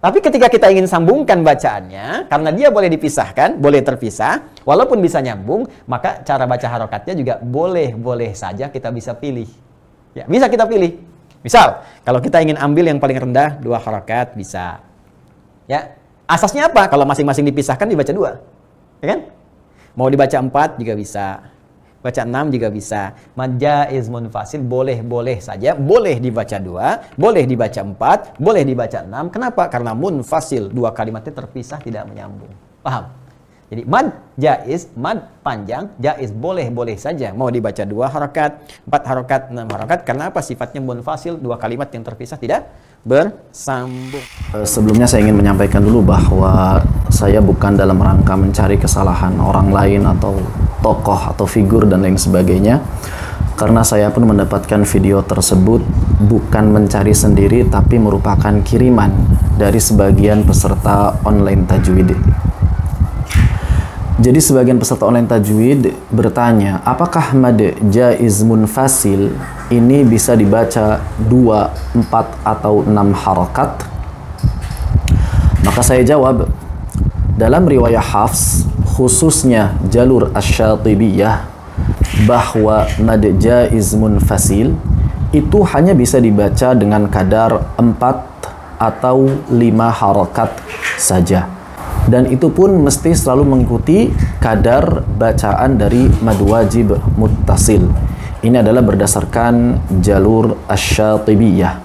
Tapi ketika kita ingin sambungkan bacaannya, karena dia boleh dipisahkan, boleh terpisah, walaupun bisa nyambung, maka cara baca harokatnya juga boleh saja kita bisa pilih. Ya, bisa kita pilih. Misal, kalau kita ingin ambil yang paling rendah 2 harokat, bisa. Ya, asasnya apa? Kalau masing-masing dipisahkan dibaca 2. Ya kan? Mau dibaca 4 juga bisa. Baca 6 juga bisa. Mad jaiz munfasil boleh saja. Boleh dibaca 2, boleh dibaca 4, boleh dibaca 6. Kenapa? Karena munfasil, 2 kalimatnya terpisah, tidak menyambung. Paham? Jadi mad jaiz, mad panjang, jaiz boleh saja. Mau dibaca 2 harokat, 4 harokat, 6 harokat. Karena apa? Sifatnya munfasil, 2 kalimat yang terpisah tidak bersambung. Sebelumnya saya ingin menyampaikan dulu bahwa saya bukan dalam rangka mencari kesalahan orang lain atau tokoh atau figur dan lain sebagainya, karena saya pun mendapatkan video tersebut bukan mencari sendiri, tapi merupakan kiriman dari sebagian peserta online tajwid. Jadi sebagian peserta online tajwid bertanya, apakah mad jaiz munfasil ini bisa dibaca 2, 4, atau 6 harokat? Maka saya jawab, dalam riwayah Hafs, khususnya jalur Asy-Syatibiyah, bahwa mad jaiz munfasil itu hanya bisa dibaca dengan kadar 4 atau 5 harokat saja. Dan itu pun mesti selalu mengikuti kadar bacaan dari mad wajib muttasil. Ini adalah berdasarkan jalur Asy-Syatibiyah.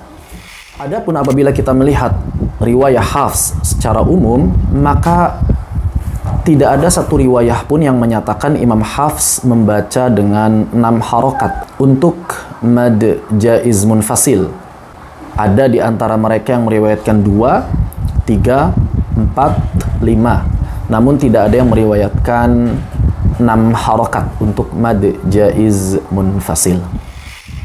Adapun apabila kita melihat riwayah Hafs secara umum, maka tidak ada satu riwayah pun yang menyatakan Imam Hafs membaca dengan 6 harokat untuk mad jaiz munfasil. Ada di antara mereka yang meriwayatkan 2, 3, 4, 5. Namun tidak ada yang meriwayatkan 6 harokat untuk mad jaiz munfasil.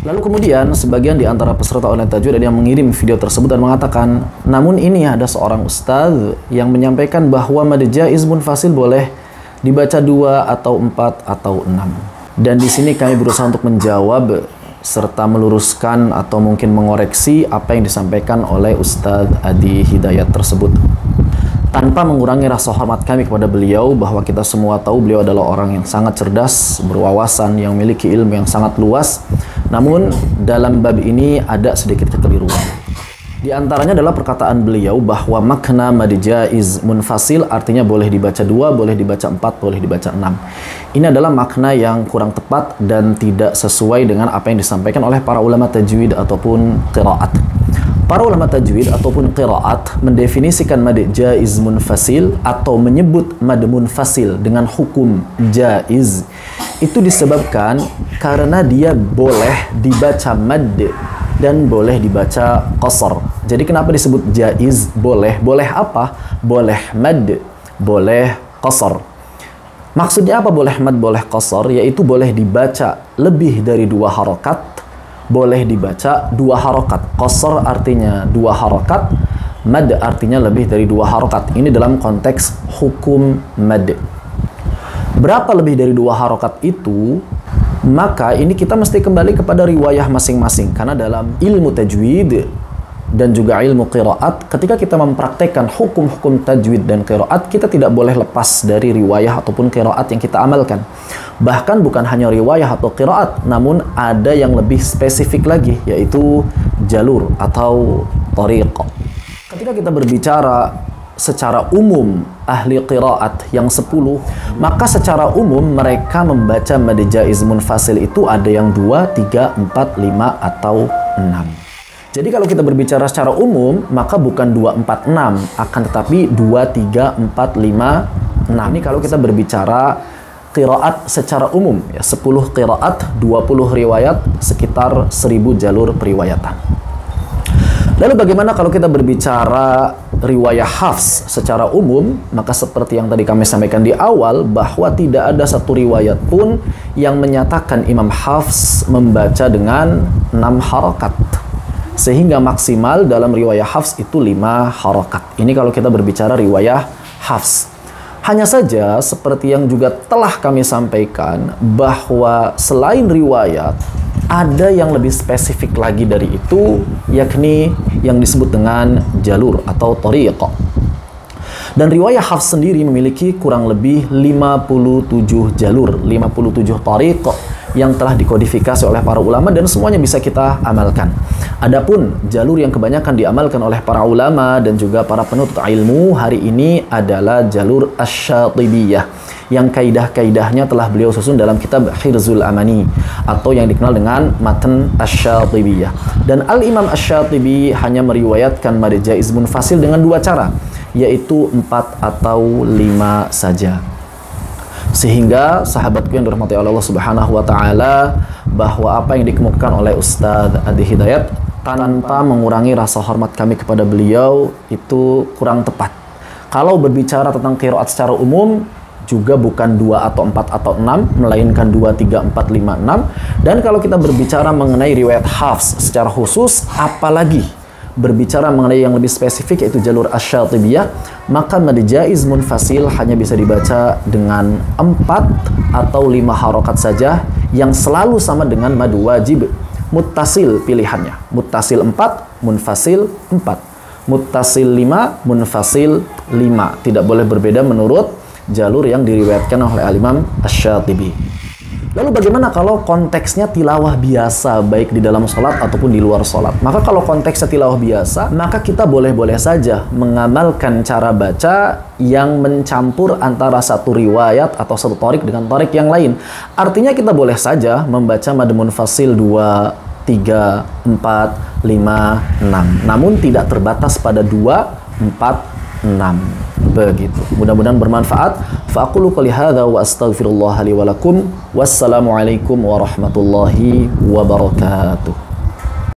Lalu kemudian sebagian di antara peserta online tajwid ada yang mengirim video tersebut dan mengatakan, namun ini ada seorang ustadz yang menyampaikan bahwa mad jaiz munfasil boleh dibaca 2 atau 4 atau 6. Dan di sini kami berusaha untuk menjawab serta meluruskan atau mungkin mengoreksi apa yang disampaikan oleh Ustadz Adi Hidayat tersebut, tanpa mengurangi rasa hormat kami kepada beliau, bahwa kita semua tahu beliau adalah orang yang sangat cerdas, berwawasan, yang memiliki ilmu yang sangat luas. Namun dalam bab ini ada sedikit kekeliruan. Di antaranya adalah perkataan beliau bahwa makna mad jaiz munfasil artinya boleh dibaca 2, boleh dibaca 4, boleh dibaca 6. Ini adalah makna yang kurang tepat dan tidak sesuai dengan apa yang disampaikan oleh para ulama tajwid ataupun qiraat. Para ulama tajwid ataupun qiraat mendefinisikan mad jaiz munfasil atau menyebut mad munfasil dengan hukum jaiz itu disebabkan karena dia boleh dibaca mad dan boleh dibaca qasar. Jadi kenapa disebut jaiz? Boleh. Boleh apa? Boleh mad, boleh qasar. Maksudnya apa boleh mad, boleh qasar? Yaitu boleh dibaca lebih dari 2 harokat, boleh dibaca 2 harokat. Qasar artinya 2 harokat, mad artinya lebih dari 2 harokat. Ini dalam konteks hukum mad. Berapa lebih dari 2 harokat itu? Maka ini kita mesti kembali kepada riwayah masing-masing, karena dalam ilmu tajwid dan juga ilmu qiraat, ketika kita mempraktekkan hukum-hukum tajwid dan qiraat, kita tidak boleh lepas dari riwayah ataupun qiraat yang kita amalkan. Bahkan bukan hanya riwayah atau qiraat, namun ada yang lebih spesifik lagi, yaitu jalur atau tariq. Ketika kita berbicara secara umum ahli qiraat yang 10, maka secara umum mereka membaca mad jaiz munfasil itu ada yang 2, 3, 4, 5, atau 6. Jadi kalau kita berbicara secara umum, maka bukan 2, 4, 6, akan tetapi 2, 3, 4, 5, 6. Ini kalau kita berbicara qiraat secara umum, ya, 10 qiraat, 20 riwayat, sekitar 1000 jalur periwayatan. Lalu bagaimana kalau kita berbicara riwayah Hafs secara umum? Maka seperti yang tadi kami sampaikan di awal, bahwa tidak ada satu riwayat pun yang menyatakan Imam Hafs membaca dengan 6 harokat. Sehingga maksimal dalam riwayah Hafs itu 5 harokat. Ini kalau kita berbicara riwayah Hafs. Hanya saja seperti yang juga telah kami sampaikan, bahwa selain riwayat ada yang lebih spesifik lagi dari itu, yakni yang disebut dengan jalur atau thariq. Dan riwayah Hafs sendiri memiliki kurang lebih 57 jalur, 57 thariq yang telah dikodifikasi oleh para ulama dan semuanya bisa kita amalkan. Adapun jalur yang kebanyakan diamalkan oleh para ulama dan juga para penuntut ilmu hari ini adalah jalur Asy-Syatibiyah yang kaidah-kaidahnya telah beliau susun dalam kitab Hirzul Amani atau yang dikenal dengan Matan Asy-Syatibiyah. Dan Al-Imam Asy-Syatibi hanya meriwayatkan mad jaiz munfasil dengan dua cara, yaitu 4 atau 5 saja. Sehingga sahabatku yang dirahmati Allah Subhanahu wa taala, bahwa apa yang dikemukakan oleh Ustadz Adi Hidayat tanpa mengurangi rasa hormat kami kepada beliau itu kurang tepat. Kalau berbicara tentang qiraat secara umum juga bukan 2 atau 4 atau 6, melainkan 2, 3, 4, 5, 6. Dan kalau kita berbicara mengenai riwayat Hafs secara khusus, apalagi berbicara mengenai yang lebih spesifik yaitu jalur Asy-Syatibiyah, maka mad jaiz munfasil hanya bisa dibaca dengan 4 atau 5 harokat saja yang selalu sama dengan mad wajib muttasil pilihannya. Muttasil 4, munfasil 4. Muttasil 5, munfasil 5. Tidak boleh berbeda menurut jalur yang diriwayatkan oleh Al-Imam Asy-Syatibi. Lalu bagaimana kalau konteksnya tilawah biasa, baik di dalam sholat ataupun di luar sholat? Maka kalau konteksnya tilawah biasa, maka kita boleh-boleh saja mengamalkan cara baca yang mencampur antara satu riwayat atau satu thariq dengan thariq yang lain. Artinya kita boleh saja membaca mad munfasil 2, 3, 4, 5, 6. Namun tidak terbatas pada 2, 4, 6. Begitu. Mudah-mudahan bermanfaat. Fa'aqulu qouli hadza wa astaghfirullah li wa lakum. Wassalamualaikum warahmatullahi wabarakatuh.